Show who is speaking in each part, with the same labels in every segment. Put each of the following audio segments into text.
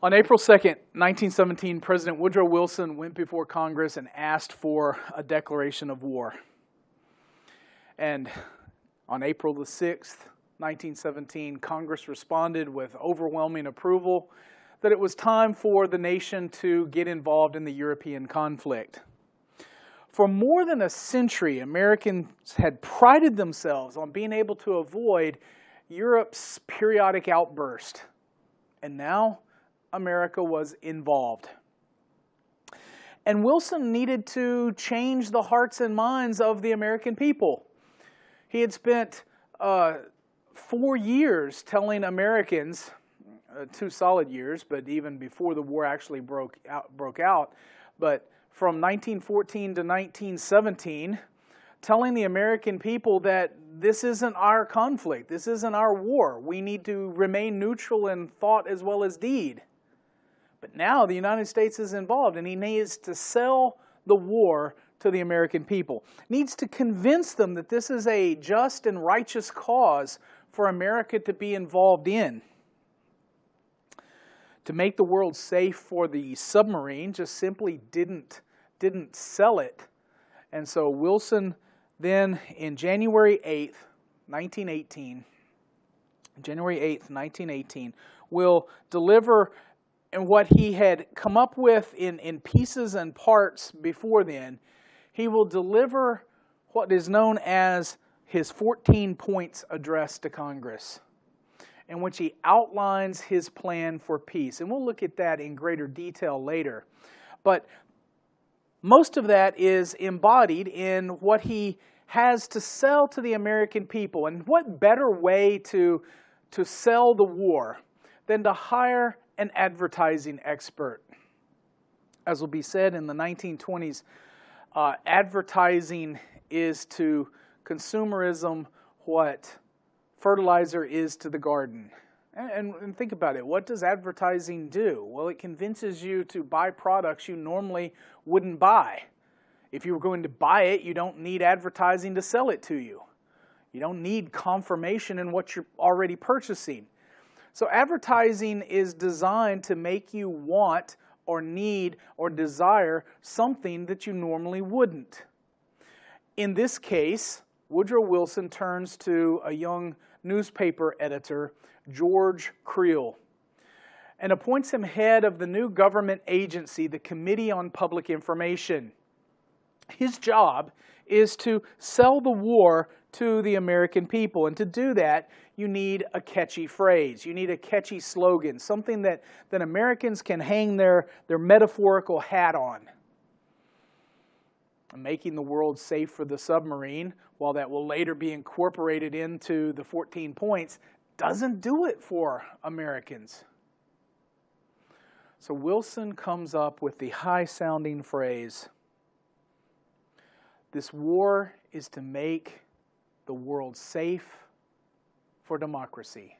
Speaker 1: On April 2nd, 1917, President Woodrow Wilson went before Congress and asked for a declaration of war. And on April the 6th, 1917, Congress responded with overwhelming approval that it was time for the nation to get involved in the European conflict. For more than a century, Americans had prided themselves on being able to avoid Europe's periodic outburst. And now, America was involved. And Wilson needed to change the hearts and minds of the American people. He had spent 4 years telling Americans, 2 solid years, but even before the war actually broke out, but from 1914 to 1917, telling the American people that this isn't our conflict, this isn't our war. We need to remain neutral in thought as well as deed. But now the United States is involved, and he needs to sell the war to the American people. Needs to convince them that this is a just and righteous cause for America to be involved in. To make the world safe for the submarine just simply didn't sell it. And so Wilson then, in January 8th, 1918, will deliver and what he had come up with in pieces and parts before then. He will deliver what is known as his 14 points address to Congress, in which he outlines his plan for peace. And we'll look at that in greater detail later. But most of that is embodied in what he has to sell to the American people. And what better way to sell the war than to hire an advertising expert? As will be said in the 1920s, advertising is to consumerism what fertilizer is to the garden. And think about it. What does advertising do? Well, it convinces you to buy products you normally wouldn't buy. If you were going to buy it, you don't need advertising to sell it to you. You don't need confirmation in what you're already purchasing. So advertising is designed to make you want or need or desire something that you normally wouldn't. In this case, Woodrow Wilson turns to a young newspaper editor, George Creel, and appoints him head of the new government agency, the Committee on Public Information. His job is to sell the war to the American people, and to do that, you need a catchy phrase. You need a catchy slogan, something that Americans can hang their metaphorical hat on. Making the world safe for the submarine, while that will later be incorporated into the 14 points, doesn't do it for Americans. So Wilson comes up with the high-sounding phrase, "This war is to make the world safe for democracy."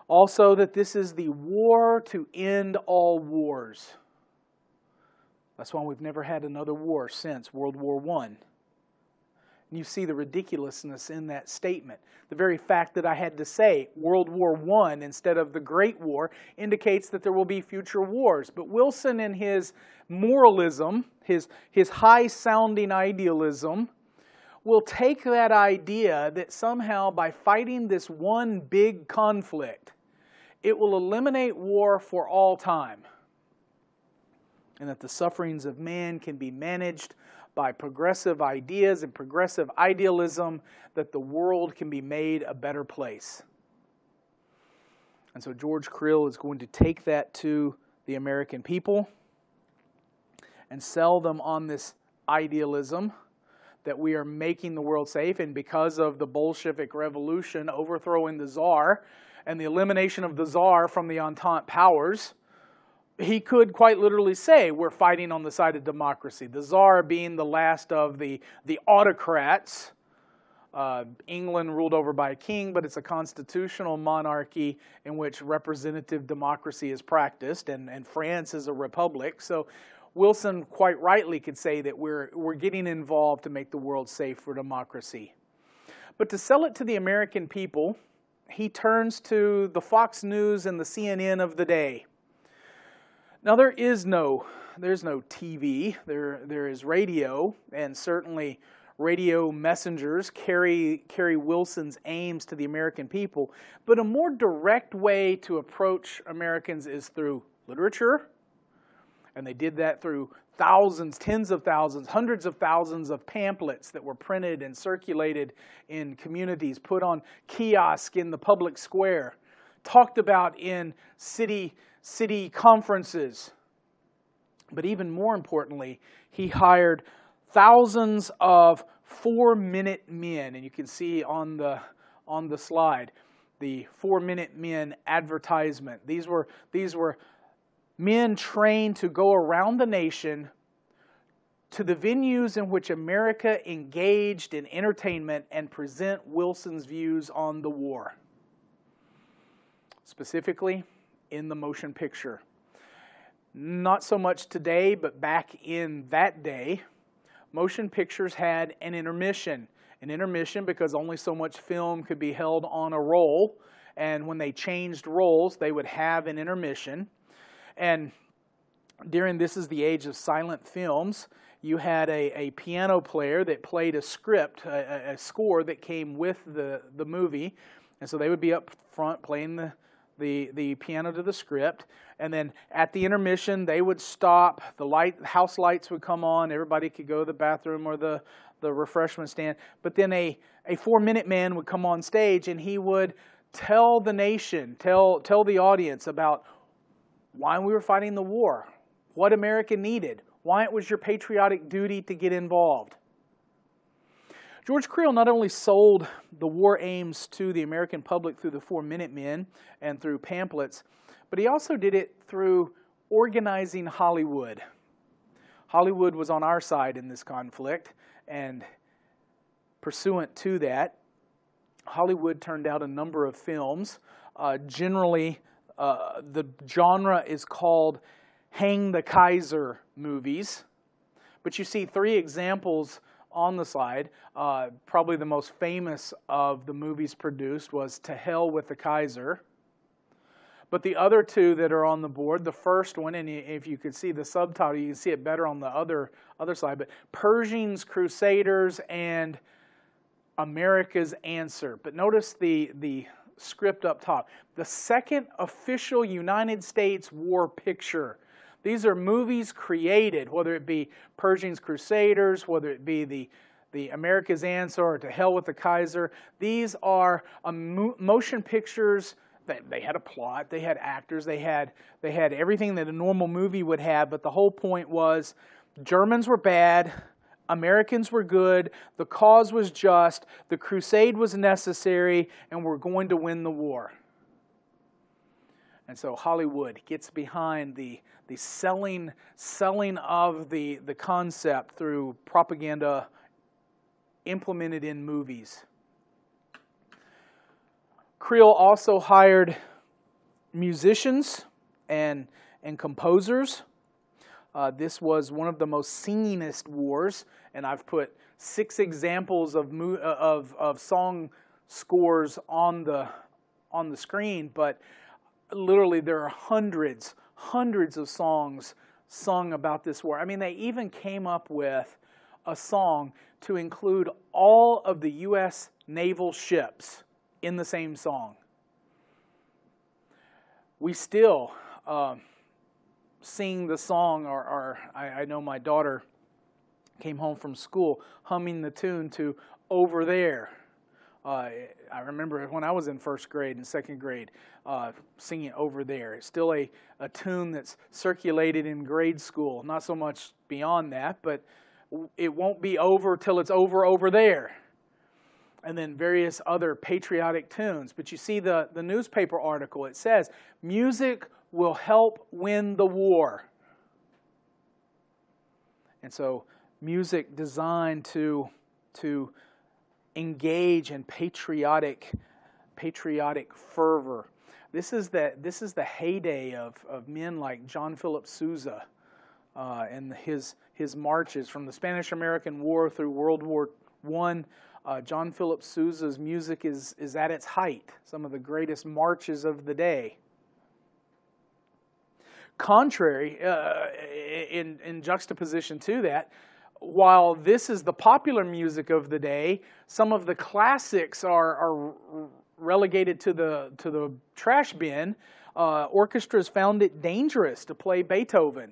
Speaker 1: Also, that this is the war to end all wars. That's why we've never had another war since World War I. And you see the ridiculousness in that statement. The very fact that I had to say World War I instead of the Great War indicates that there will be future wars. But Wilson, in his moralism, his high-sounding idealism, will take that idea that somehow by fighting this one big conflict, it will eliminate war for all time. And that the sufferings of man can be managed by progressive ideas and progressive idealism, that the world can be made a better place. And so George Creel is going to take that to the American people and sell them on this idealism that we are making the world safe, and because of the Bolshevik Revolution overthrowing the Tsar and the elimination of the Tsar from the Entente powers, he could quite literally say we're fighting on the side of democracy. The Tsar being the last of the autocrats. England ruled over by a king, but it's a constitutional monarchy in which representative democracy is practiced, and France is a republic. So Wilson quite rightly could say that we're getting involved to make the world safe for democracy. But to sell it to the American people, he turns to the Fox News and the CNN of the day. Now there's no TV, there is radio, and certainly radio messengers carry Wilson's aims to the American people, but a more direct way to approach Americans is through literature, and they did that through thousands, tens of thousands, hundreds of thousands of pamphlets that were printed and circulated in communities, put on kiosk in the public square, talked about in city conferences. But even more importantly, he hired thousands of 4-minute men, and you can see on the slide the 4-minute men advertisement. These were men trained to go around the nation to the venues in which America engaged in entertainment and present Wilson's views on the war, specifically in the motion picture. Not so much today, but back in that day, motion pictures had an intermission. An intermission because only so much film could be held on a roll, and when they changed rolls, they would have an intermission. And this is the age of silent films, you had a piano player that played a script, a score that came with the movie, and so they would be up front playing the piano to the script, and then at the intermission they would stop, the house lights would come on, everybody could go to the bathroom or the refreshment stand, but then a 4-minute man would come on stage and he would tell the nation, tell the audience about why we were fighting the war, what America needed, why it was your patriotic duty to get involved. George Creel not only sold the war aims to the American public through the 4-minute men and through pamphlets, but he also did it through organizing Hollywood. Hollywood was on our side in this conflict, and pursuant to that, Hollywood turned out a number of films. Generally, the genre is called Hang the Kaiser movies, but you see 3 examples on the slide. Probably the most famous of the movies produced was To Hell with the Kaiser. But the other 2 that are on the board, the first one, and if you could see the subtitle, you can see it better on the other slide, but Pershing's Crusaders and America's Answer. But notice the script up top. The second official United States war picture. These are movies created, whether it be Pershing's Crusaders, whether it be the America's Answer or To Hell with the Kaiser. These are motion pictures that they had a plot, they had actors, they had everything that a normal movie would have, but the whole point was Germans were bad, Americans were good, the cause was just, the crusade was necessary, and we're going to win the war. And so Hollywood gets behind the selling of the concept through propaganda implemented in movies. Creel also hired musicians and composers. This was one of the most singingest wars, and I've put 6 examples of song scores on the screen, but literally there are hundreds of songs sung about this war. I mean, they even came up with a song to include all of the U.S. naval ships in the same song. We still sing the song, or I know my daughter came home from school humming the tune to Over There. I remember when I was in 1st grade and 2nd grade singing Over There. It's still a tune that's circulated in grade school. Not so much beyond that, but it won't be over till it's over there. And then various other patriotic tunes. But you see the newspaper article, it says, music will help win the war. And so music designed to engage in patriotic fervor. This is the heyday of men like John Philip Sousa and his marches from the Spanish-American War through World War I. John Philip Sousa's music is at its height, some of the greatest marches of the day. Contrary, in juxtaposition to that, while this is the popular music of the day, some of the classics are relegated to the trash bin. Orchestras found it dangerous to play Beethoven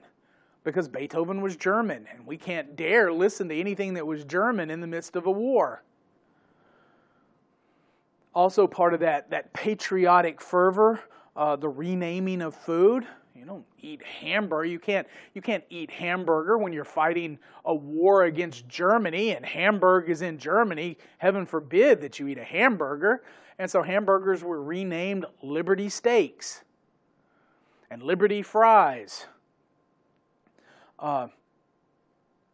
Speaker 1: because Beethoven was German, and we can't dare listen to anything that was German in the midst of a war. Also part of that patriotic fervor, the renaming of food. You don't eat hamburger. You can't eat hamburger when you're fighting a war against Germany, and Hamburg is in Germany. Heaven forbid that you eat a hamburger. And so hamburgers were renamed Liberty Steaks and Liberty Fries.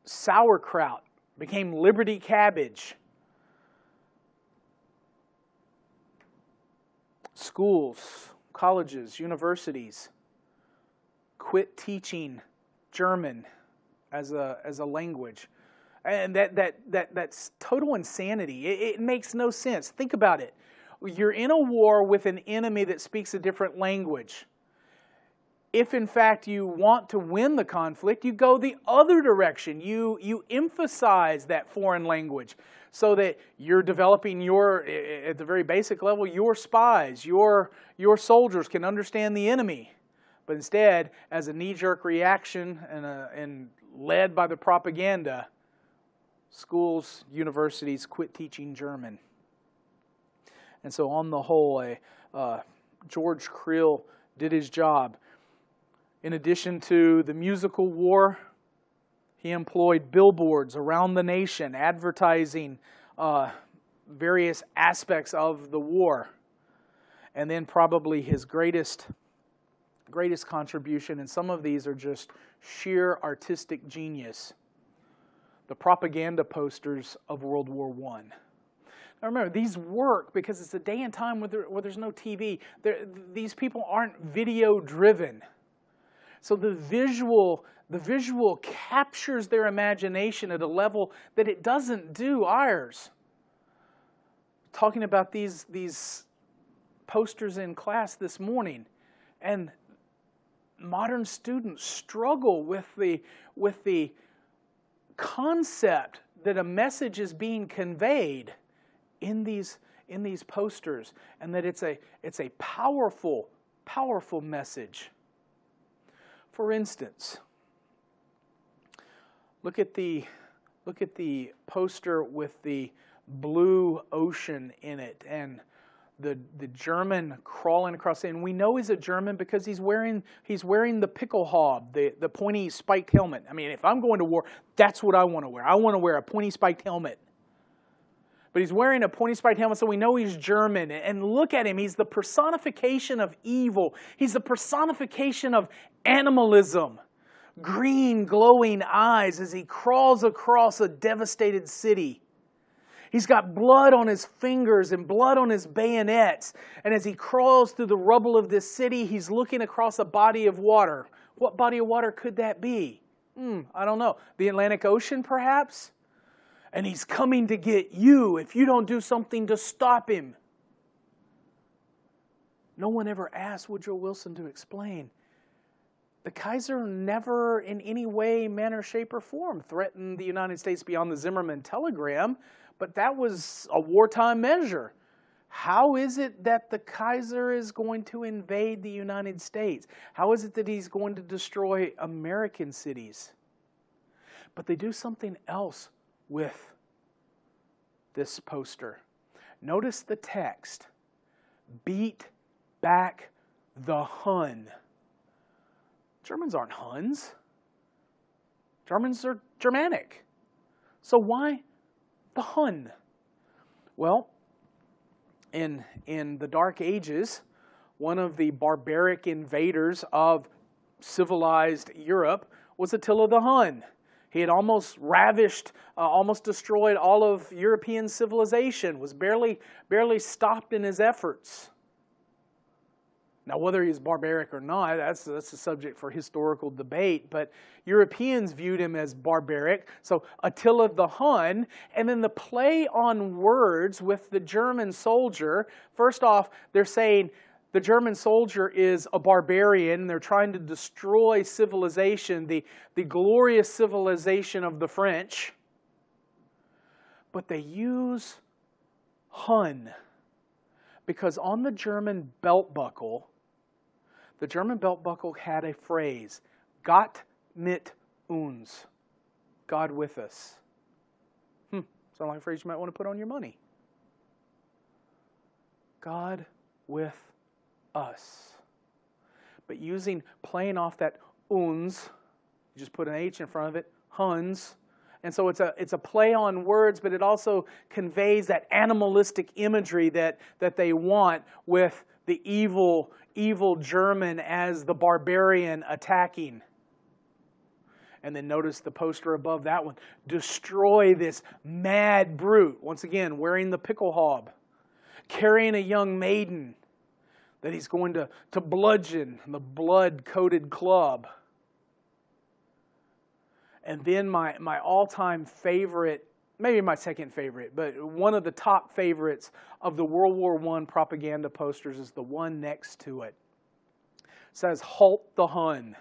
Speaker 1: Sauerkraut became Liberty Cabbage. Schools, colleges, universities quit teaching German as a language. And that's total insanity. It makes no sense. Think about it. You're in a war with an enemy that speaks a different language. If in fact you want to win the conflict, you go the other direction. You emphasize that foreign language so that you're developing at the very basic level, your spies, your soldiers can understand the enemy. But instead, as a knee-jerk reaction and led by the propaganda, schools, universities quit teaching German. And so on the whole, George Creel did his job. In addition to the musical war, he employed billboards around the nation advertising various aspects of the war. And then probably his greatest contribution, and some of these are just sheer artistic genius, the propaganda posters of World War I. Now remember, these work because it's a day and time where there's no TV. These people aren't video-driven. So the visual captures their imagination at a level that it doesn't do ours. Talking about these posters in class this morning, and modern students struggle with the concept that a message is being conveyed in these posters, and that it's a powerful message. For instance, look at the poster with the blue ocean in it, and the German crawling across it. And we know he's a German because he's wearing the pickelhaube, the pointy spiked helmet. I mean, if I'm going to war, that's what I want to wear. I want to wear a pointy spiked helmet. But he's wearing a pointy spiked helmet, so we know he's German. And look at him. He's the personification of evil. He's the personification of animalism. Green, glowing eyes as he crawls across a devastated city. He's got blood on his fingers and blood on his bayonets. And as he crawls through the rubble of this city, he's looking across a body of water. What body of water could that be? I don't know. The Atlantic Ocean, perhaps? And he's coming to get you if you don't do something to stop him. No one ever asked Woodrow Wilson to explain. The Kaiser never in any way, manner, shape, or form threatened the United States beyond the Zimmerman telegram, but that was a wartime measure. How is it that the Kaiser is going to invade the United States? How is it that he's going to destroy American cities? But they do something else with this poster. Notice the text. Beat back the Hun. Germans aren't Huns. Germans are Germanic. So why the Hun? Well, in the Dark Ages, one of the barbaric invaders of civilized Europe was Attila the Hun. He had almost ravished, almost destroyed all of European civilization, was barely stopped in his efforts. Now, whether he's barbaric or not, that's a subject for historical debate, but Europeans viewed him as barbaric. So Attila the Hun, and then the play on words with the German soldier. First off, they're saying the German soldier is a barbarian. They're trying to destroy civilization, the glorious civilization of the French. But they use Hun because on the German belt buckle, had a phrase, Gott mit uns, God with us. Sound like a phrase you might want to put on your money. God with us. But playing off that uns, you just put an H in front of it, Huns. And so it's a play on words, but it also conveys that animalistic imagery that they want with the evil German as the barbarian attacking. And then notice the poster above that one. Destroy this mad brute. Once again, wearing the pickle hob. Carrying a young maiden that he's going to bludgeon the blood-coated club. And then my all-time favorite, maybe my second favorite, but one of the top favorites of the World War I propaganda posters is the one next to it. It says, "Halt the Hun."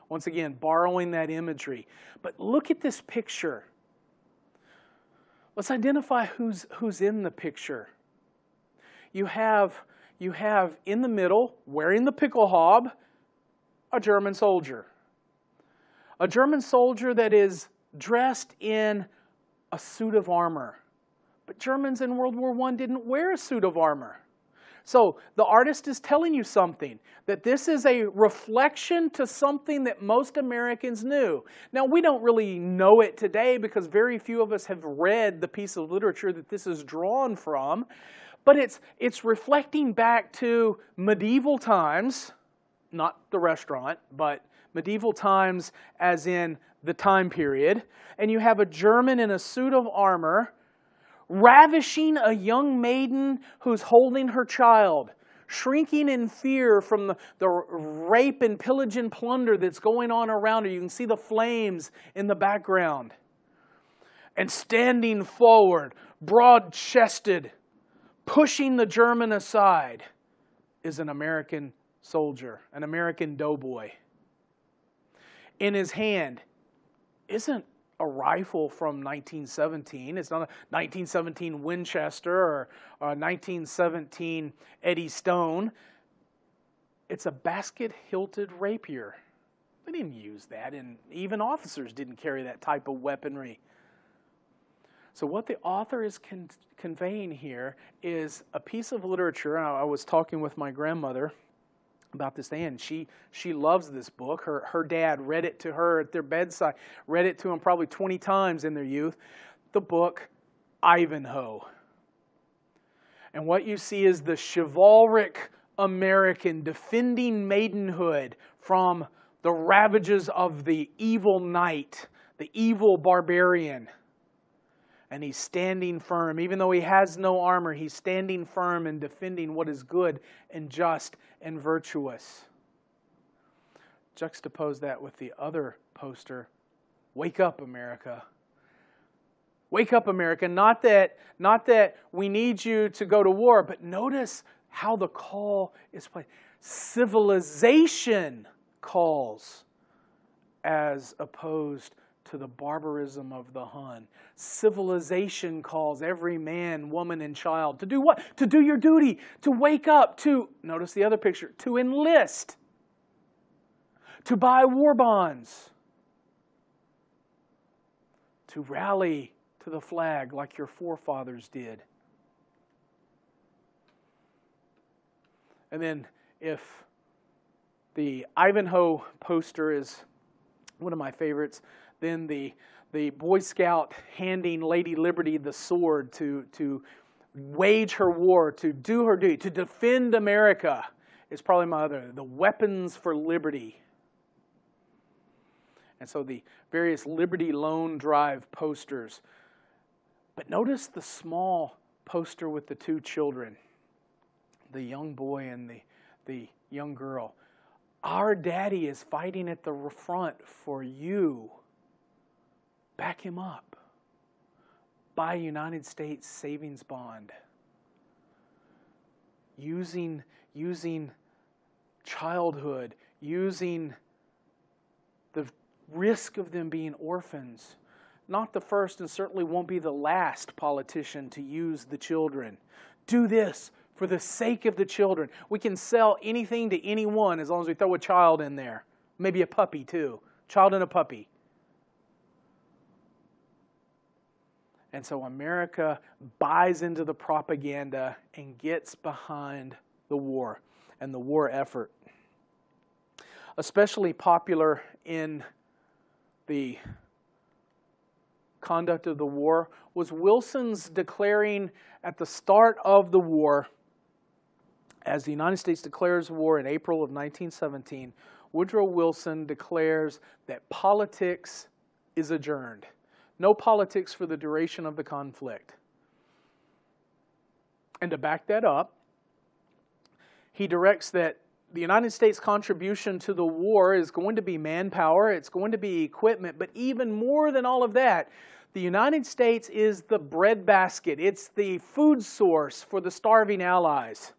Speaker 1: Once again, borrowing that imagery. But look at this picture. Let's identify who's in the picture. You have in the middle, wearing the pickle hob, a German soldier. A German soldier that is dressed in a suit of armor. But Germans in World War I didn't wear a suit of armor. So the artist is telling you something, that this is a reflection to something that most Americans knew. Now, we don't really know it today because very few of us have read the piece of literature that this is drawn from. But it's reflecting back to medieval times, not the restaurant, but medieval times as in the time period. And you have a German in a suit of armor ravishing a young maiden who's holding her child, shrinking in fear from the rape and pillage and plunder that's going on around her. You can see the flames in the background. And standing forward, broad-chested, pushing the German aside, is an American soldier, an American doughboy. In his hand isn't a rifle from 1917. It's not a 1917 Winchester or a 1917 Eddie Stone. It's a basket-hilted rapier. They didn't use that, and even officers didn't carry that type of weaponry. So what the author is conveying here is a piece of literature. I was talking with my grandmother about this thing, and she loves this book. Her dad read it to her at their bedside, read it to them probably 20 times in their youth. The book Ivanhoe. And what you see is the chivalric American defending maidenhood from the ravages of the evil knight, the evil barbarian. And he's standing firm. Even though he has no armor, he's standing firm and defending what is good and just and virtuous. Juxtapose that with the other poster, "Wake up, America." Wake up, America. Not that we need you to go to war, but notice how the call is played. Civilization calls as opposed to the barbarism of the Hun. Civilization calls every man, woman, and child to do what? To do your duty, to wake up, to, notice the other picture, to enlist, to buy war bonds, to rally to the flag like your forefathers did. And then if the Ivanhoe poster is one of my favorites, then the Boy Scout handing Lady Liberty the sword to wage her war, to do her duty, to defend America is probably my other, the Weapons for Liberty. And so the various Liberty Loan Drive posters. But notice the small poster with the two children, the young boy and the young girl. Our daddy is fighting at the front for you. Back him up. Buy a United States savings bond. Using childhood, using the risk of them being orphans. Not the first and certainly won't be the last politician to use the children. Do this for the sake of the children. We can sell anything to anyone as long as we throw a child in there. Maybe a puppy too. Child and a puppy. And so America buys into the propaganda and gets behind the war and the war effort. Especially popular in the conduct of the war was Wilson's declaring at the start of the war, as the United States declares war in April of 1917, Woodrow Wilson declares that politics is adjourned. No politics for the duration of the conflict. And to back that up, he directs that the United States contribution to the war is going to be manpower, it's going to be equipment, but even more than all of that, the United States is the breadbasket. It's the food source for the starving Allies.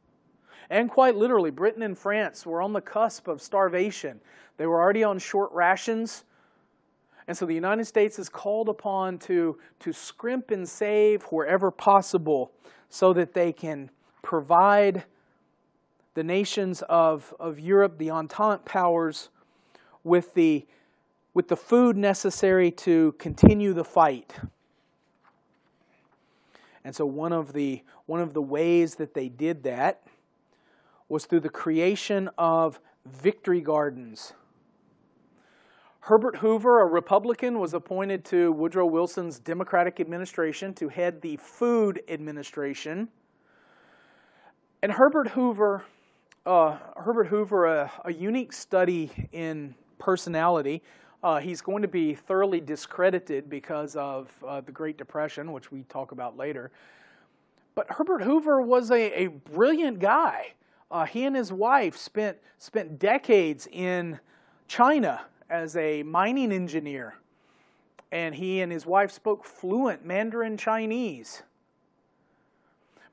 Speaker 1: And quite literally, Britain and France were on the cusp of starvation. They were already on short rations. And so the United States is called upon to scrimp and save wherever possible so that they can provide the nations of Europe, the Entente powers, with the food necessary to continue the fight. And so one of the ways that they did that was through the creation of victory gardens. Herbert Hoover, a Republican, was appointed to Woodrow Wilson's Democratic administration to head the Food Administration. And Herbert Hoover, a unique study in personality. He's going to be thoroughly discredited because of the Great Depression, which we talk about later. But Herbert Hoover was a brilliant guy. He and his wife spent decades in China as a mining engineer. And he and his wife spoke fluent Mandarin Chinese.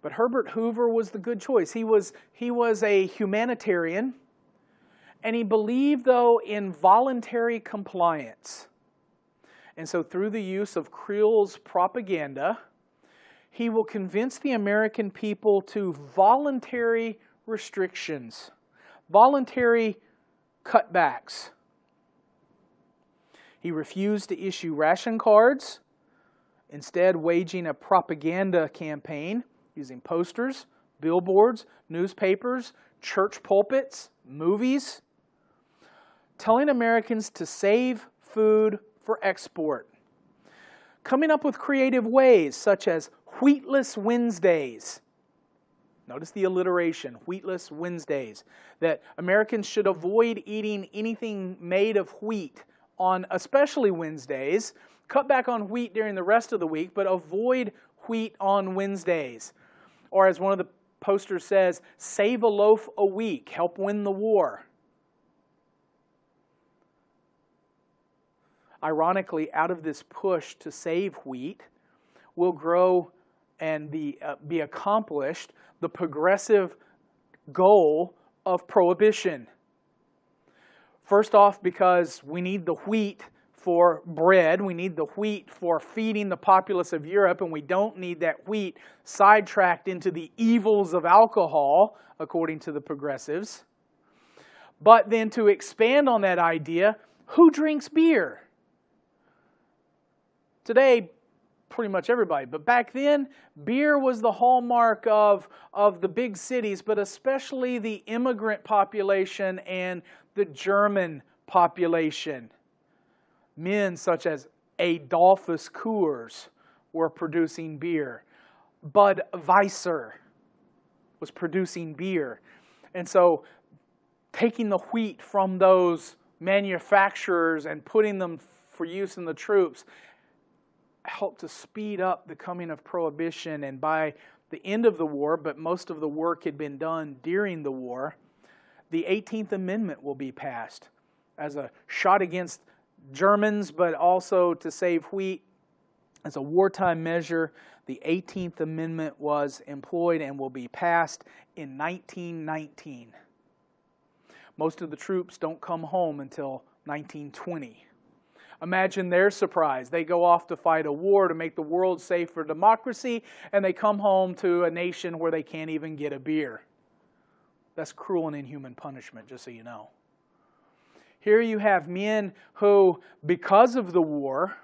Speaker 1: But Herbert Hoover was the good choice. He was a humanitarian, and he believed, though, in voluntary compliance. And so through the use of Creel's propaganda, he will convince the American people to voluntary restrictions, voluntary cutbacks. He refused to issue ration cards, instead waging a propaganda campaign using posters, billboards, newspapers, church pulpits, movies, telling Americans to save food for export. Coming up with creative ways such as wheatless Wednesdays. Notice the alliteration, wheatless Wednesdays. That Americans should avoid eating anything made of wheat on especially Wednesdays. Cut back on wheat during the rest of the week, but avoid wheat on Wednesdays. Or as one of the posters says, save a loaf a week, help win the war. Ironically, out of this push to save wheat will grow and be accomplished the progressive goal of prohibition. First off, because we need the wheat for bread, we need the wheat for feeding the populace of Europe, and we don't need that wheat sidetracked into the evils of alcohol, according to the progressives. But then to expand on that idea, who drinks beer? Today, pretty much everybody. But back then, beer was the hallmark of the big cities, but especially the immigrant population and the German population. Men such as Adolphus Coors were producing beer. Budweiser was producing beer. And so taking the wheat from those manufacturers and putting them for use in the troops helped to speed up the coming of Prohibition. And by the end of the war, but most of the work had been done during the war, The 18th Amendment will be passed as a shot against Germans, but also to save wheat. As a wartime measure, the 18th Amendment was employed and will be passed in 1919. Most of the troops don't come home until 1920. Imagine their surprise. They go off to fight a war to make the world safe for democracy, and they come home to a nation where they can't even get a beer. That's cruel and inhuman punishment, just so you know. Here you have men who, because of the war,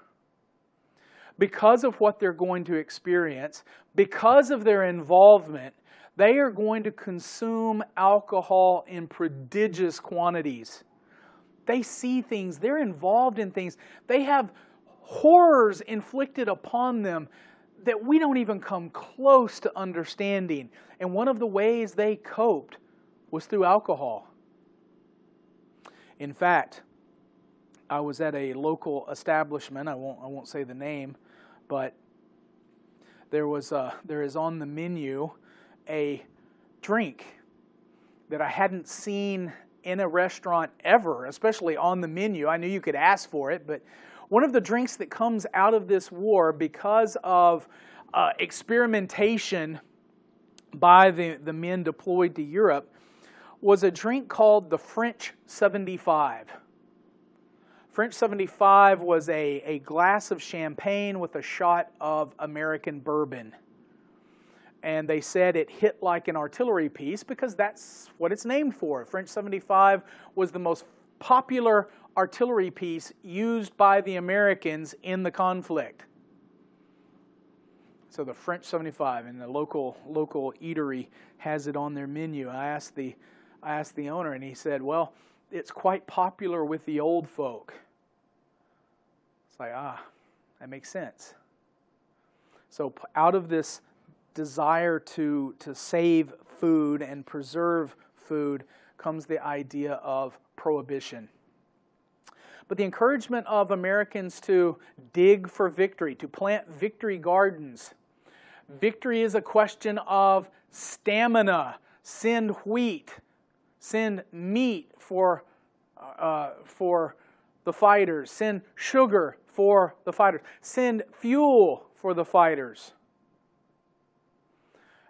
Speaker 1: because of what they're going to experience, because of their involvement, they are going to consume alcohol in prodigious quantities. They see things, they're involved in things, they have horrors inflicted upon them that we don't even come close to understanding. And one of the ways they coped was through alcohol. In fact, I was at a local establishment, I won't say the name, but there is on the menu a drink that I hadn't seen in a restaurant ever, especially on the menu. I knew you could ask for it, but one of the drinks that comes out of this war because of experimentation by the men deployed to Europe was a drink called the French 75. French 75 was a glass of champagne with a shot of American bourbon. And they said it hit like an artillery piece because that's what it's named for. French 75 was the most popular artillery piece used by the Americans in the conflict. So the French 75, and the local eatery has it on their menu. I asked the owner, and he said, well, it's quite popular with the old folk. It's like, that makes sense. So out of this desire to save food and preserve food comes the idea of prohibition. But the encouragement of Americans to dig for victory, to plant victory gardens. Victory is a question of stamina. Send wheat, send meat for the fighters, send sugar for the fighters, send fuel for the fighters.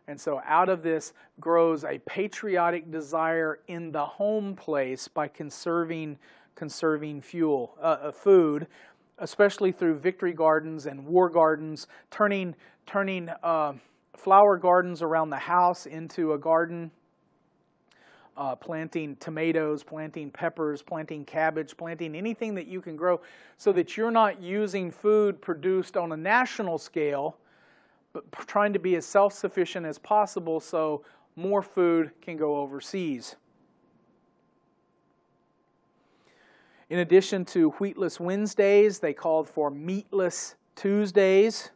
Speaker 1: And so out of this grows a patriotic desire in the home place by conserving food, especially through victory gardens and war gardens, turning flower gardens around the house into a garden, planting tomatoes, planting peppers, planting cabbage, planting anything that you can grow so that you're not using food produced on a national scale, but trying to be as self-sufficient as possible so more food can go overseas. In addition to wheatless Wednesdays, they called for meatless Tuesdays.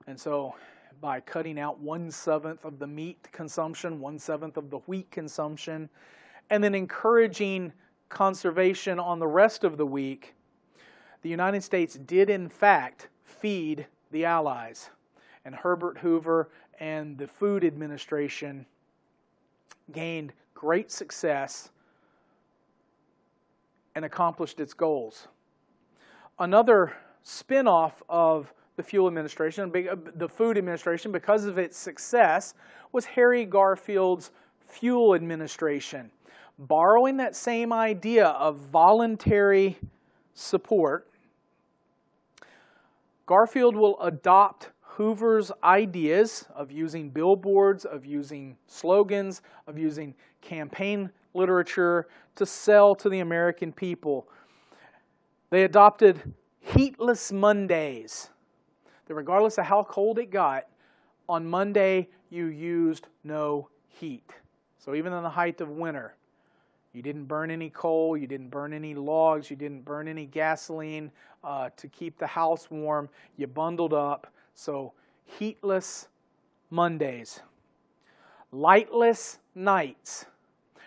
Speaker 1: And so by cutting out 1/7 of the meat consumption, 1/7 of the wheat consumption, and then encouraging conservation on the rest of the week, the United States did in fact feed the Allies. And Herbert Hoover and the Food Administration gained great success and accomplished its goals. Another spin-off of the Food Administration, because of its success, was Harry Garfield's Fuel Administration. Borrowing that same idea of voluntary support, Garfield will adopt Hoover's ideas of using billboards, of using slogans, of using campaign literature to sell to the American people. They adopted heatless Mondays. That regardless of how cold it got, on Monday you used no heat. So even in the height of winter, you didn't burn any coal, you didn't burn any logs, you didn't burn any gasoline to keep the house warm. You bundled up. So heatless Mondays. Lightless nights.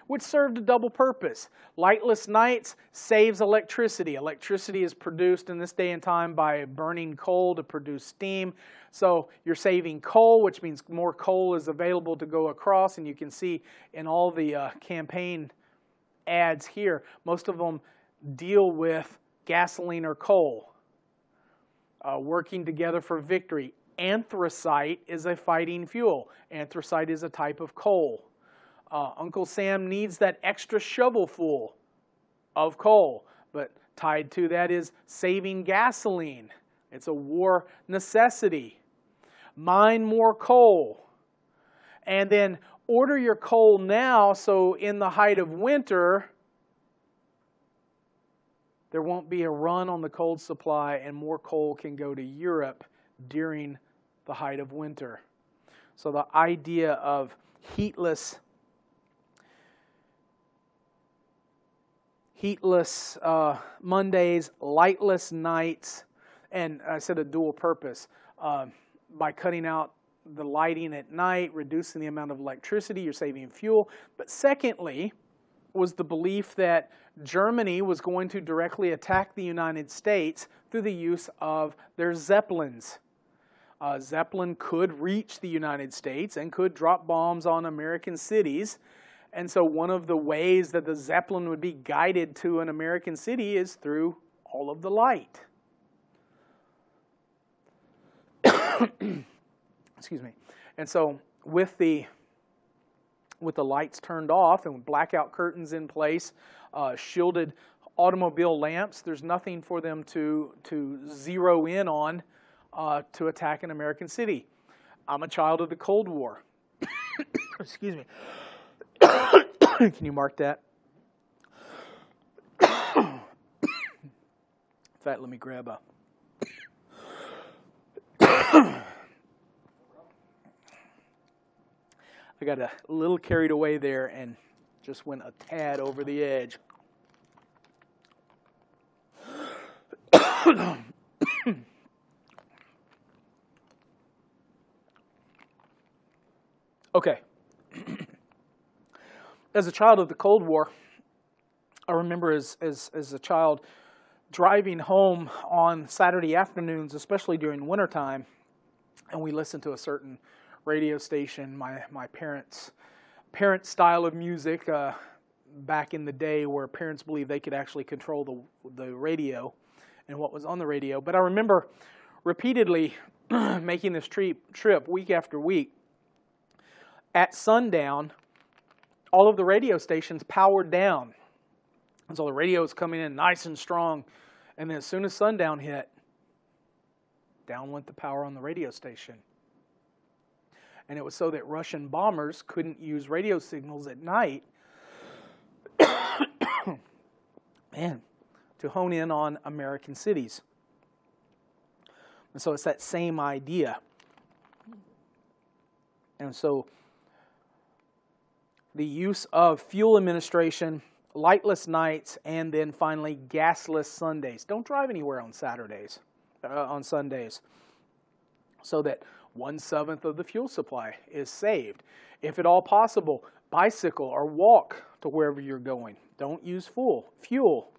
Speaker 1: which served a double purpose. Lightless nights saves electricity. Electricity is produced in this day and time by burning coal to produce steam. So you're saving coal, which means more coal is available to go across. And you can see in all the campaign ads here, most of them deal with gasoline or coal. Working together for victory. Anthracite is a fighting fuel. Anthracite is a type of coal. Uncle Sam needs that extra shovelful of coal, but tied to that is saving gasoline. It's a war necessity. Mine more coal. And then order your coal now so in the height of winter there won't be a run on the coal supply and more coal can go to Europe during the height of winter. So the idea of heatless Mondays, lightless nights, and I said a dual purpose. By cutting out the lighting at night, reducing the amount of electricity, you're saving fuel. But secondly, was the belief that Germany was going to directly attack the United States through the use of their Zeppelins. Zeppelin could reach the United States and could drop bombs on American cities. And so one of the ways that the Zeppelin would be guided to an American city is through all of the light. Excuse me. And so with the lights turned off and with blackout curtains in place, shielded automobile lamps, there's nothing for them to zero in on to attack an American city. I'm a child of the Cold War. Excuse me. Can you mark that? In fact, let me grab a... I got a little carried away there and just went a tad over the edge. Okay. As a child of the Cold War, I remember as a child driving home on Saturday afternoons, especially during wintertime, and we listened to a certain radio station, my parents' style of music, back in the day where parents believed they could actually control the radio and what was on the radio. But I remember repeatedly making this trip week after week. At sundown, all of the radio stations powered down. And so the radio was coming in nice and strong. And then as soon as sundown hit, down went the power on the radio station. And it was so that Russian bombers couldn't use radio signals at night to hone in on American cities. And so it's that same idea. And so the use of fuel administration, lightless nights, and then finally gasless Sundays. Don't drive anywhere on Sundays, so that 1/7 of the fuel supply is saved. If at all possible, bicycle or walk to wherever you're going. Don't use fuel.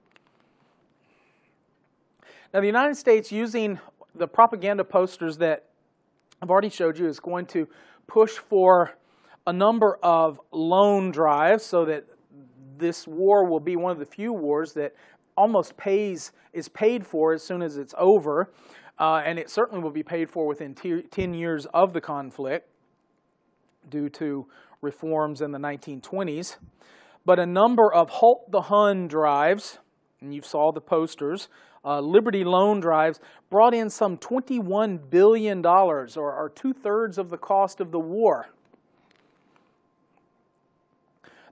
Speaker 1: Now, the United States, using the propaganda posters that I've already showed you, is going to push for a number of loan drives so that this war will be one of the few wars that almost is paid for as soon as it's over. And it certainly will be paid for within 10 years of the conflict due to reforms in the 1920s. But a number of Halt the Hun drives, and you saw the posters, Liberty loan drives, brought in some $21 billion, or 2/3 of the cost of the war.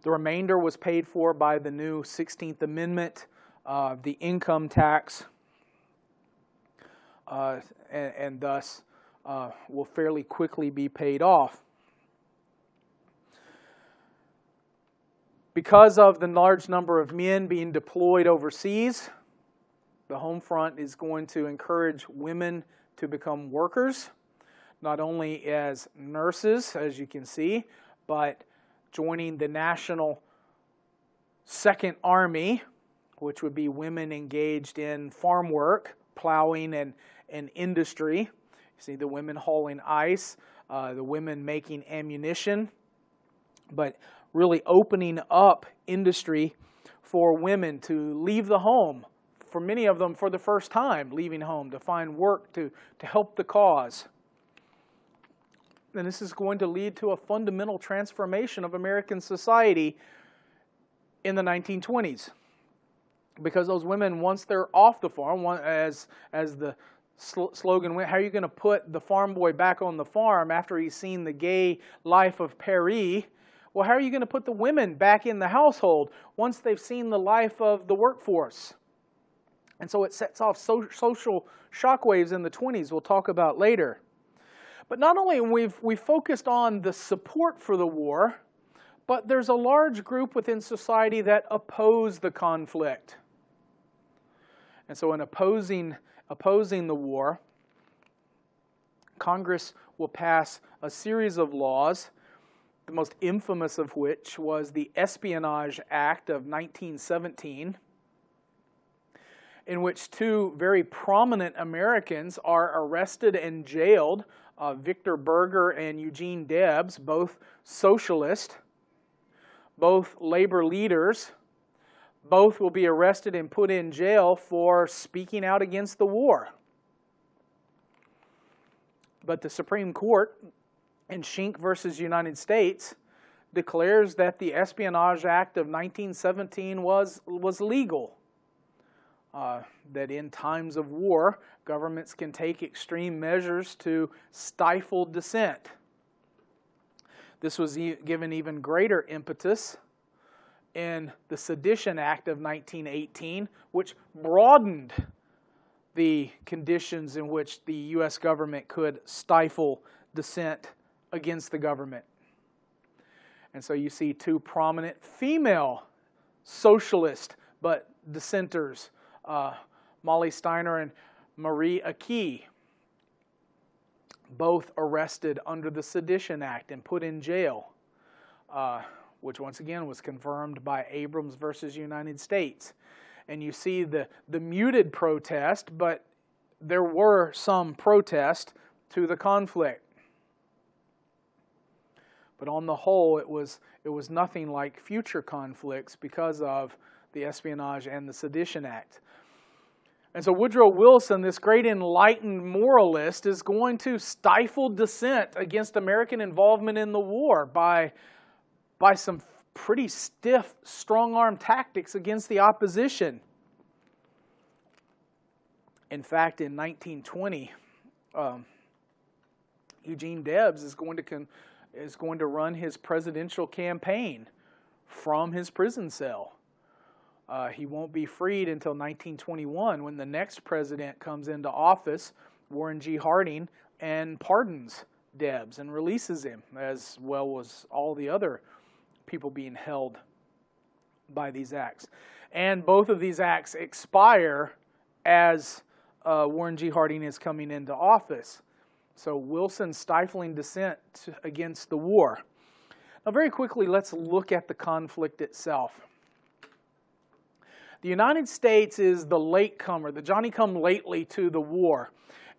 Speaker 1: The remainder was paid for by the new 16th Amendment, the income tax, and thus will fairly quickly be paid off. Because of the large number of men being deployed overseas, the home front is going to encourage women to become workers, not only as nurses, as you can see, but joining the national Second Army, which would be women engaged in farm work, plowing, and industry. You see the women hauling ice, the women making ammunition, but really opening up industry for women to leave the home, for many of them for the first time, leaving home to find work to help the cause. And this is going to lead to a fundamental transformation of American society in the 1920s. Because those women, once they're off the farm, as the slogan went, how are you going to put the farm boy back on the farm after he's seen the gay life of Paris? Well, how are you going to put the women back in the household once they've seen the life of the workforce? And so it sets off social shockwaves in the 20s we'll talk about later. But not only we've focused on the support for the war, but there's a large group within society that oppose the conflict. And so in opposing the war, Congress will pass a series of laws, the most infamous of which was the Espionage Act of 1917, in which two very prominent Americans are arrested and jailed, Victor Berger and Eugene Debs, both socialist, both labor leaders. Both will be arrested and put in jail for speaking out against the war. But the Supreme Court in Schenck versus United States declares that the Espionage Act of 1917 was legal. That in times of war, governments can take extreme measures to stifle dissent. This was given even greater impetus in the Sedition Act of 1918, which broadened the conditions in which the U.S. government could stifle dissent against the government. And so you see two prominent female socialist but dissenters, Molly Steiner and Marie Akey, both arrested under the Sedition Act and put in jail, which once again was confirmed by Abrams versus United States. And you see the muted protest, but there were some protest to the conflict. But on the whole, it was nothing like future conflicts because of the Espionage and the Sedition Act. And so Woodrow Wilson, this great enlightened moralist, is going to stifle dissent against American involvement in the war by some pretty stiff, strong-arm tactics against the opposition. In fact, in 1920, Eugene Debs is going to run his presidential campaign from his prison cell. He won't be freed until 1921 when the next president comes into office, Warren G. Harding, and pardons Debs and releases him, as well as all the other people being held by these acts. And both of these acts expire as Warren G. Harding is coming into office. So Wilson stifling dissent against the war. Now very quickly, let's look at the conflict itself. The United States is the latecomer, the Johnny-come-lately to the war.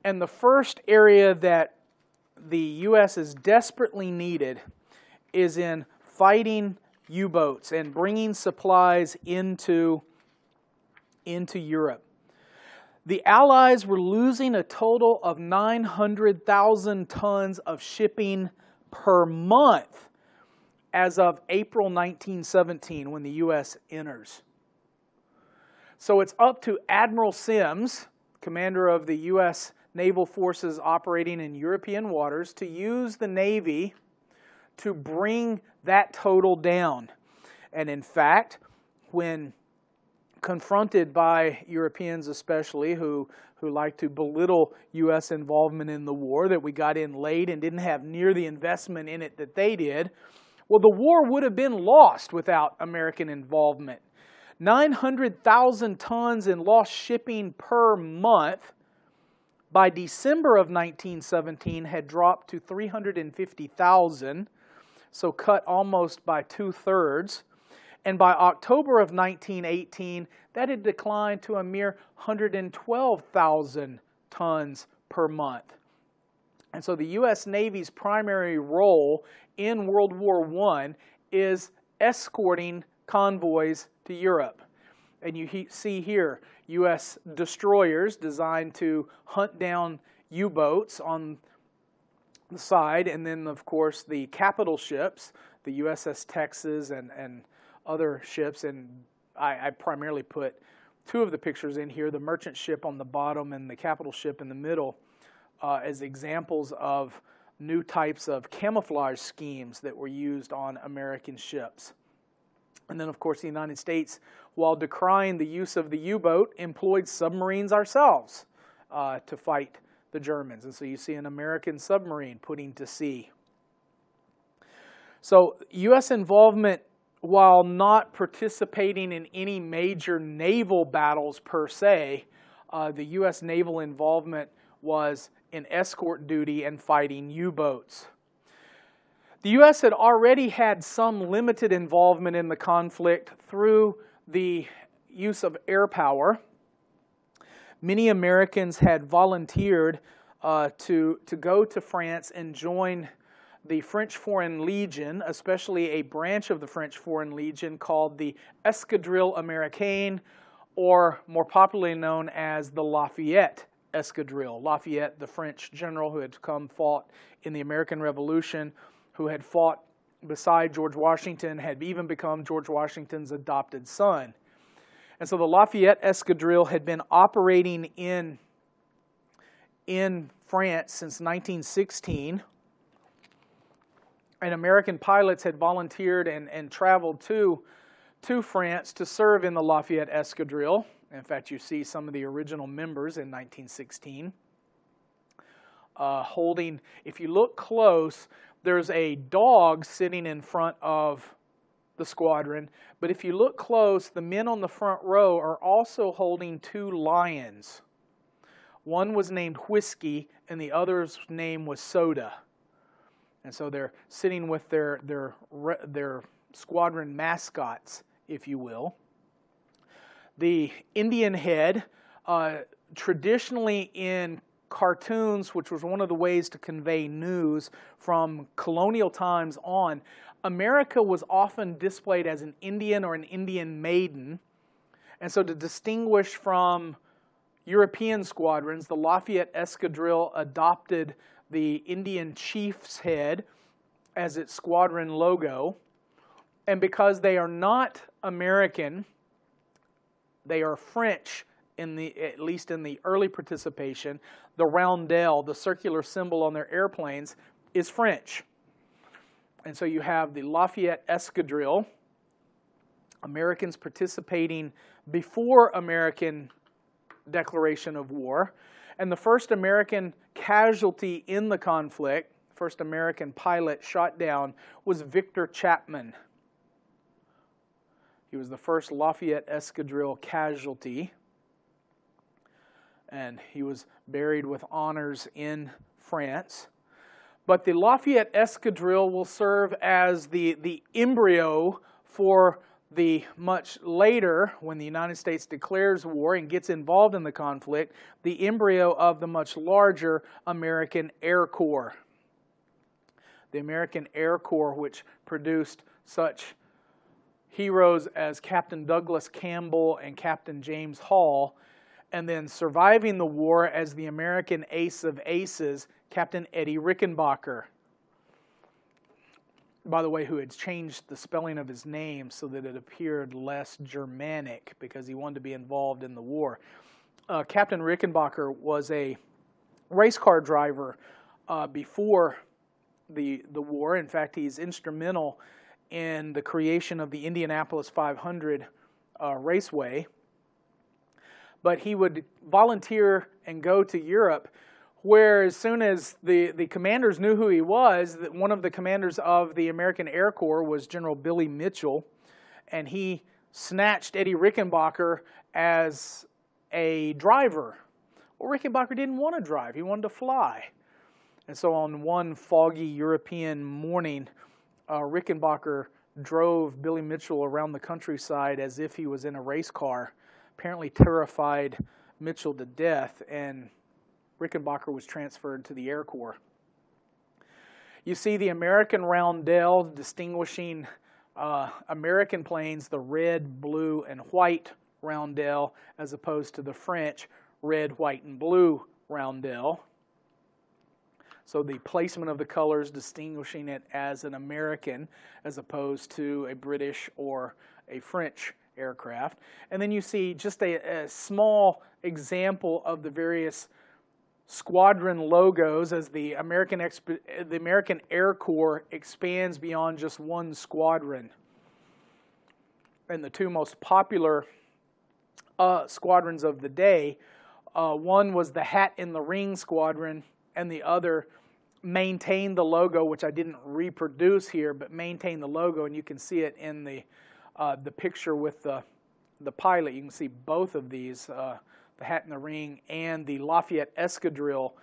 Speaker 1: And the first area that the U.S. is desperately needed is in fighting U-boats and bringing supplies into Europe. The Allies were losing a total of 900,000 tons of shipping per month as of April 1917 when the U.S. enters. So it's up to Admiral Sims, commander of the U.S. naval forces operating in European waters, to use the Navy to bring that total down. And in fact, when confronted by Europeans especially who like to belittle U.S. involvement in the war, that we got in late and didn't have near the investment in it that they did, well, the war would have been lost without American involvement. 900,000 tons in lost shipping per month by December of 1917 had dropped to 350,000, so cut almost by 2/3. And by October of 1918, that had declined to a mere 112,000 tons per month. And so the U.S. Navy's primary role in World War I is escorting convoys to Europe. And you see here U.S. destroyers designed to hunt down U-boats on the side, and then of course the capital ships, the USS Texas and other ships, and I primarily put two of the pictures in here, the merchant ship on the bottom and the capital ship in the middle, as examples of new types of camouflage schemes that were used on American ships. And then of course the United States, while decrying the use of the U-boat, employed submarines ourselves to fight the Germans. And so you see an American submarine putting to sea. So U.S. involvement, while not participating in any major naval battles per se, the U.S. naval involvement was in escort duty and fighting U-boats. The U.S. had already had some limited involvement in the conflict through the use of air power. Many Americans had volunteered to go to France and join the French Foreign Legion, especially a branch of the French Foreign Legion called the Escadrille Américaine, or more popularly known as the Lafayette Escadrille. Lafayette, the French general who had fought in the American Revolution, who had fought beside George Washington, had even become George Washington's adopted son. And so the Lafayette Escadrille had been operating in France since 1916. And American pilots had volunteered and traveled to France to serve in the Lafayette Escadrille. In fact, you see some of the original members in 1916 holding, if you look close, there's a dog sitting in front of the squadron. But if you look close, the men on the front row are also holding two lions. One was named Whiskey, and the other's name was Soda. And so they're sitting with their squadron mascots, if you will. The Indian head, traditionally in cartoons, which was one of the ways to convey news from colonial times on, America was often displayed as an Indian or an Indian maiden. And so to distinguish from European squadrons, the Lafayette Escadrille adopted the Indian chief's head as its squadron logo. And because they are not American, they are French, at least in the early participation, the roundel, the circular symbol on their airplanes, is French. And so you have the Lafayette Escadrille, Americans participating before American declaration of war. And the first American casualty in the conflict, first American pilot shot down, was Victor Chapman. He was the first Lafayette Escadrille casualty, and he was buried with honors in France. But the Lafayette Escadrille will serve as the embryo for the much later, when the United States declares war and gets involved in the conflict, the embryo of the much larger American Air Corps. The American Air Corps, which produced such heroes as Captain Douglas Campbell and Captain James Hall, and then surviving the war as the American ace of aces, Captain Eddie Rickenbacker. By the way, who had changed the spelling of his name so that it appeared less Germanic because he wanted to be involved in the war. Captain Rickenbacker was a race car driver before the war. In fact, he's instrumental in the creation of the Indianapolis 500 raceway. But he would volunteer and go to Europe, where as soon as the commanders knew who he was, one of the commanders of the American Air Corps was General Billy Mitchell, and he snatched Eddie Rickenbacker as a driver. Well, Rickenbacker didn't want to drive, he wanted to fly. And so on one foggy European morning, Rickenbacker drove Billy Mitchell around the countryside as if he was in a race car, apparently terrified Mitchell to death, and Rickenbacker was transferred to the Air Corps. You see the American roundel distinguishing American planes, the red, blue, and white roundel, as opposed to the French red, white, and blue roundel. So the placement of the colors distinguishing it as an American as opposed to a British or a French aircraft. And then you see just a small example of the various squadron logos as the American Air Corps expands beyond just one squadron. And the two most popular squadrons of the day, one was the Hat in the Ring Squadron, and the other maintained the logo, which I didn't reproduce here, but maintained the logo, and you can see it in the picture with the pilot. You can see both of these, the Hat in the Ring and the Lafayette Escadrille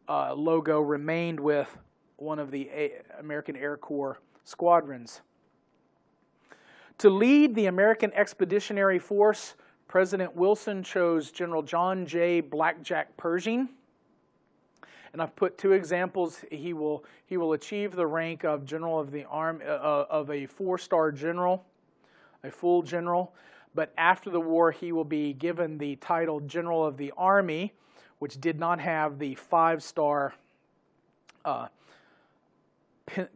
Speaker 1: logo remained with one of the American Air Corps squadrons. To lead the American Expeditionary Force, President Wilson chose General John J. Blackjack Pershing. And I've put two examples. He will achieve the rank of General of the Army, of a 4-star general, a full general. But after the war, he will be given the title General of the Army, which did not have the 5-star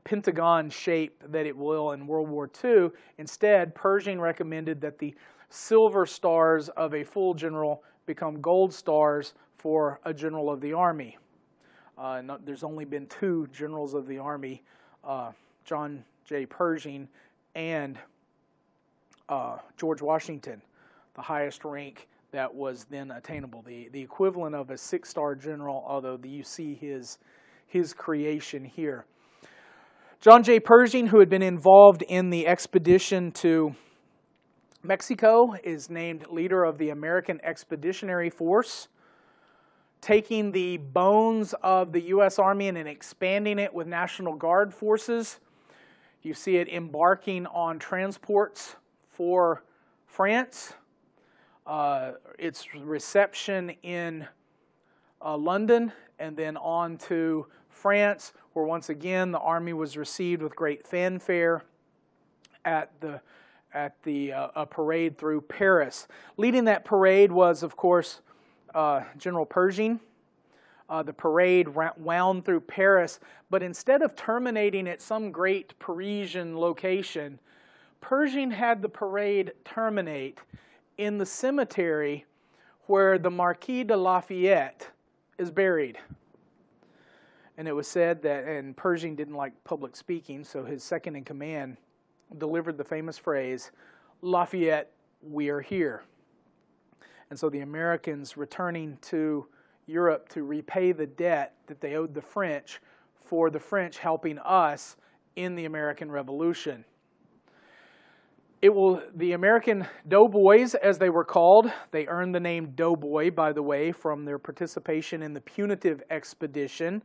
Speaker 1: pentagon shape that it will in World War II. Instead, Pershing recommended that the silver stars of a full general become gold stars for a general of the Army. There's only been 2 generals of the Army, John J. Pershing and George Washington, the highest rank that was then attainable. The equivalent of a 6-star general, although you see his creation here. John J. Pershing, who had been involved in the expedition to Mexico, is named leader of the American Expeditionary Force, taking the bones of the U.S. Army and expanding it with National Guard forces. You see it embarking on transports for France, its reception in London, and then on to France, where once again the Army was received with great fanfare at the parade through Paris. Leading that parade was, of course, General Pershing. The parade wound through Paris, but instead of terminating at some great Parisian location, Pershing had the parade terminate in the cemetery where the Marquis de Lafayette is buried. And it was said that, and Pershing didn't like public speaking, so his second in command delivered the famous phrase, "Lafayette, we are here." And so the Americans returning to Europe to repay the debt that they owed the French for the French helping us in the American Revolution. The American Doughboys, as they were called, they earned the name Doughboy, by the way, from their participation in the punitive expedition.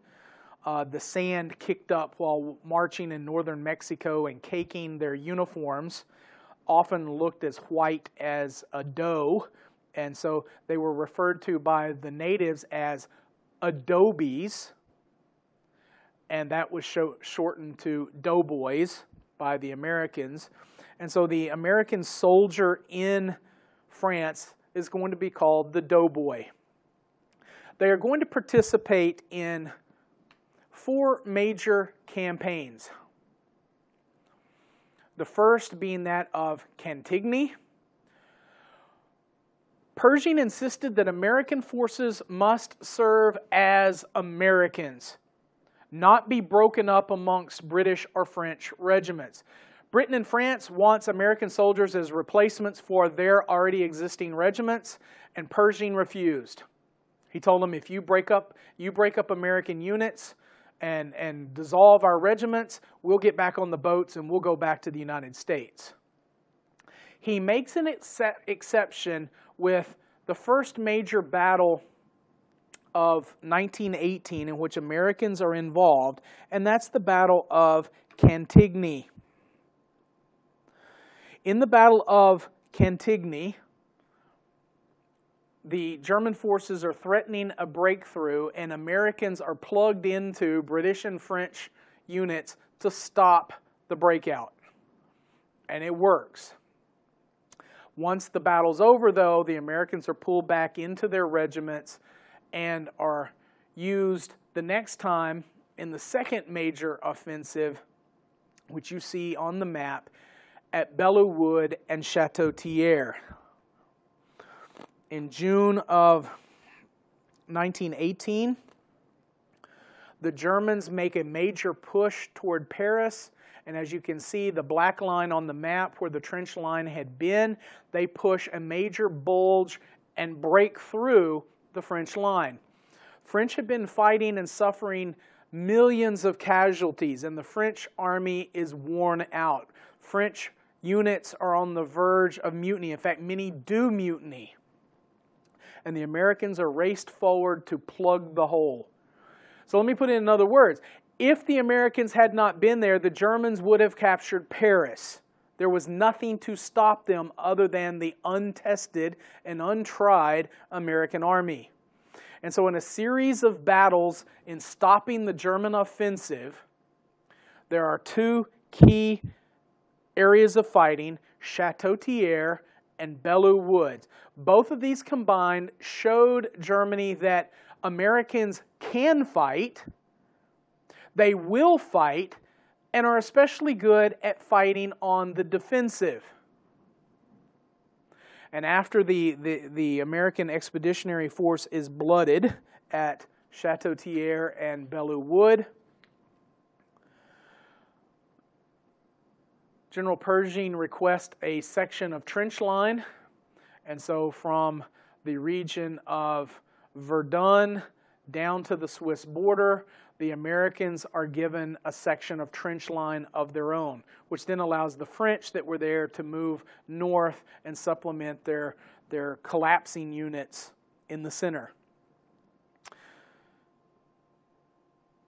Speaker 1: The sand kicked up while marching in northern Mexico and caking their uniforms often looked as white as a dough, and so they were referred to by the natives as adobes, and that was shortened to doughboys by the Americans. And so the American soldier in France is going to be called the doughboy. They are going to participate in 4 major campaigns. The first being that of Cantigny. Pershing insisted that American forces must serve as Americans, not be broken up amongst British or French regiments. Britain and France wants American soldiers as replacements for their already existing regiments, and Pershing refused. He told them, if you break up American units and dissolve our regiments, we'll get back on the boats and we'll go back to the United States. He makes an exception with the first major battle of 1918 in which Americans are involved, and that's the Battle of Cantigny. In the Battle of Cantigny, the German forces are threatening a breakthrough, and Americans are plugged into British and French units to stop the breakout. And it works. Once the battle's over, though, the Americans are pulled back into their regiments and are used the next time in the second major offensive, which you see on the map, at Belleau Wood and Château-Thierry. In June of 1918, the Germans make a major push toward Paris, and as you can see, the black line on the map where the trench line had been, they push a major bulge and break through the French line. French had been fighting and suffering millions of casualties, and the French army is worn out. French units are on the verge of mutiny. In fact, many do mutiny. And the Americans are raced forward to plug the hole. So let me put it in other words. If the Americans had not been there, the Germans would have captured Paris. There was nothing to stop them other than the untested and untried American army. And so in a series of battles in stopping the German offensive, there are two key areas of fighting, Château-Thierry and Belleau Wood. Both of these combined showed Germany that Americans can fight, they will fight, and are especially good at fighting on the defensive. And after the American Expeditionary Force is blooded at Château-Thierry and Belleau Wood, General Pershing requests a section of trench line, and so from the region of Verdun down to the Swiss border, the Americans are given a section of trench line of their own, which then allows the French that were there to move north and supplement their collapsing units in the center.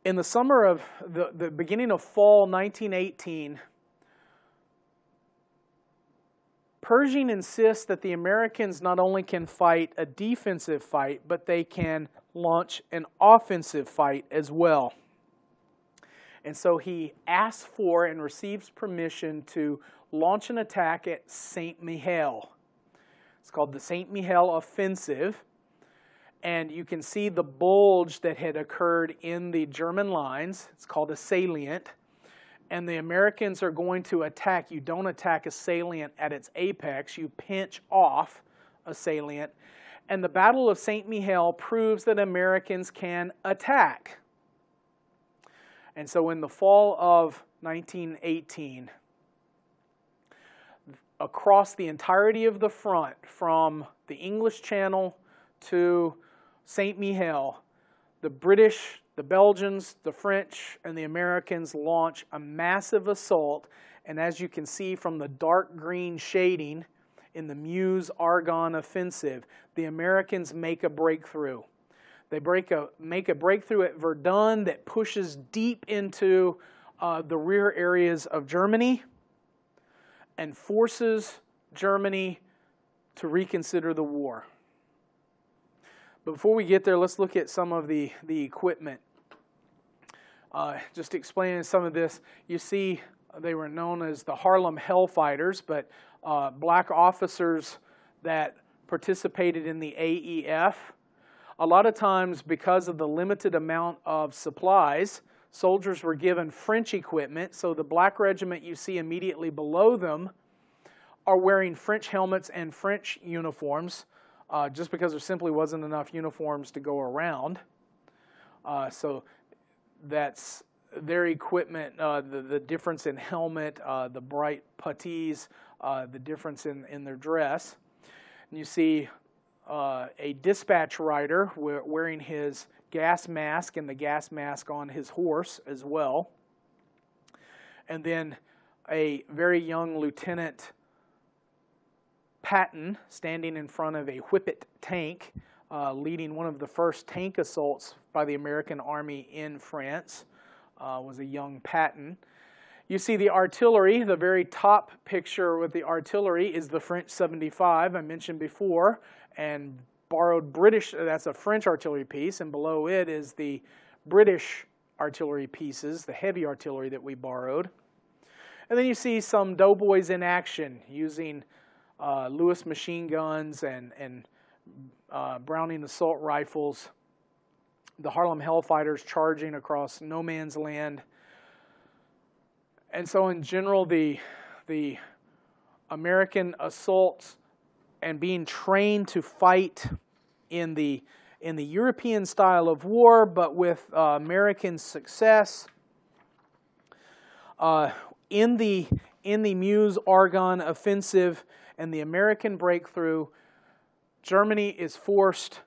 Speaker 1: In the summer of the beginning of fall 1918, Pershing insists that the Americans not only can fight a defensive fight, but they can launch an offensive fight as well. And so he asks for and receives permission to launch an attack at Saint-Mihiel. It's called the Saint-Mihiel Offensive. And you can see the bulge that had occurred in the German lines. It's called a salient. And the Americans are going to attack. You don't attack a salient at its apex. You pinch off a salient. And the Battle of Saint-Mihiel proves that Americans can attack. And so in the fall of 1918, across the entirety of the front, from the English Channel to Saint-Mihiel, the British, the Belgians, the French, and the Americans launch a massive assault. And as you can see from the dark green shading in the Meuse-Argonne offensive, the Americans make a breakthrough. They make a breakthrough at Verdun that pushes deep into the rear areas of Germany and forces Germany to reconsider the war. But before we get there, let's look at some of the equipment. Just explaining some of this, you see they were known as the Harlem Hellfighters, but black officers that participated in the AEF. A lot of times, because of the limited amount of supplies, soldiers were given French equipment, so the black regiment you see immediately below them are wearing French helmets and French uniforms, just because there simply wasn't enough uniforms to go around. So that's their equipment, the difference in helmet, the bright puttees, the difference in their dress. And you see a dispatch rider wearing his gas mask and the gas mask on his horse as well. And then a very young Lieutenant Patton standing in front of a Whippet tank, leading one of the first tank assaults by the American Army in France, was a young Patton. You see the artillery. The very top picture with the artillery is the French 75 I mentioned before, and borrowed British, that's a French artillery piece, and below it is the British artillery pieces, the heavy artillery that we borrowed. And then you see some doughboys in action using Lewis machine guns and Browning assault rifles, the Harlem Hellfighters charging across no man's land. And so in general, the American assaults and being trained to fight in the European style of war, but with American success. In the Meuse-Argonne offensive and the American breakthrough, Germany is forced,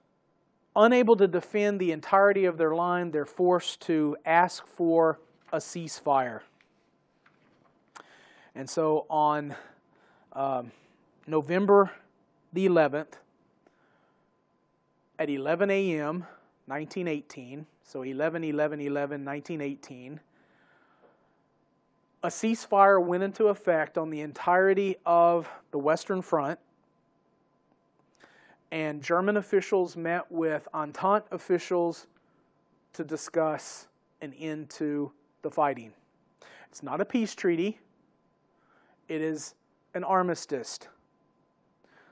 Speaker 1: unable to defend the entirety of their line, they're forced to ask for a ceasefire. And so on November the 11th, at 11 a.m., 1918, so 11/11/11/1918, a ceasefire went into effect on the entirety of the Western Front, and German officials met with Entente officials to discuss an end to the fighting. It's not a peace treaty. It is an armistice.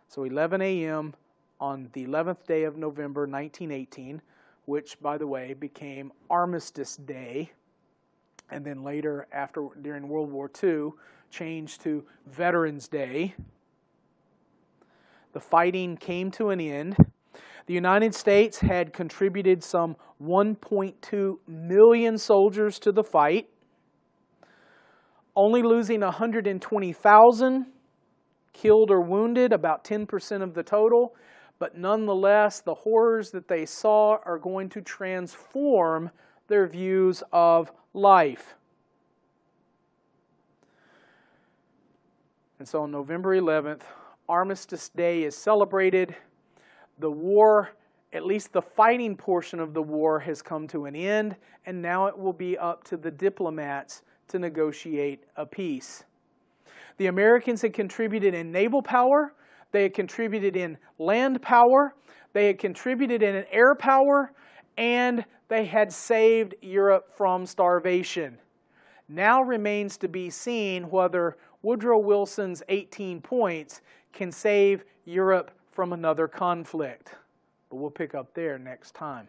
Speaker 1: So 11 a.m. on the 11th day of November 1918, which, by the way, became Armistice Day, and then later, during World War II, changed to Veterans Day. The fighting came to an end. The United States had contributed some 1.2 million soldiers to the fight, only losing 120,000 killed or wounded, about 10% of the total. But nonetheless, the horrors that they saw are going to transform their views of life. And so on November 11th, Armistice Day is celebrated. The war, at least the fighting portion of the war, has come to an end, and now it will be up to the diplomats to negotiate a peace. The Americans had contributed in naval power, they had contributed in land power, they had contributed in air power, and they had saved Europe from starvation. Now remains to be seen whether Woodrow Wilson's 18 points can save Europe from another conflict. But we'll pick up there next time.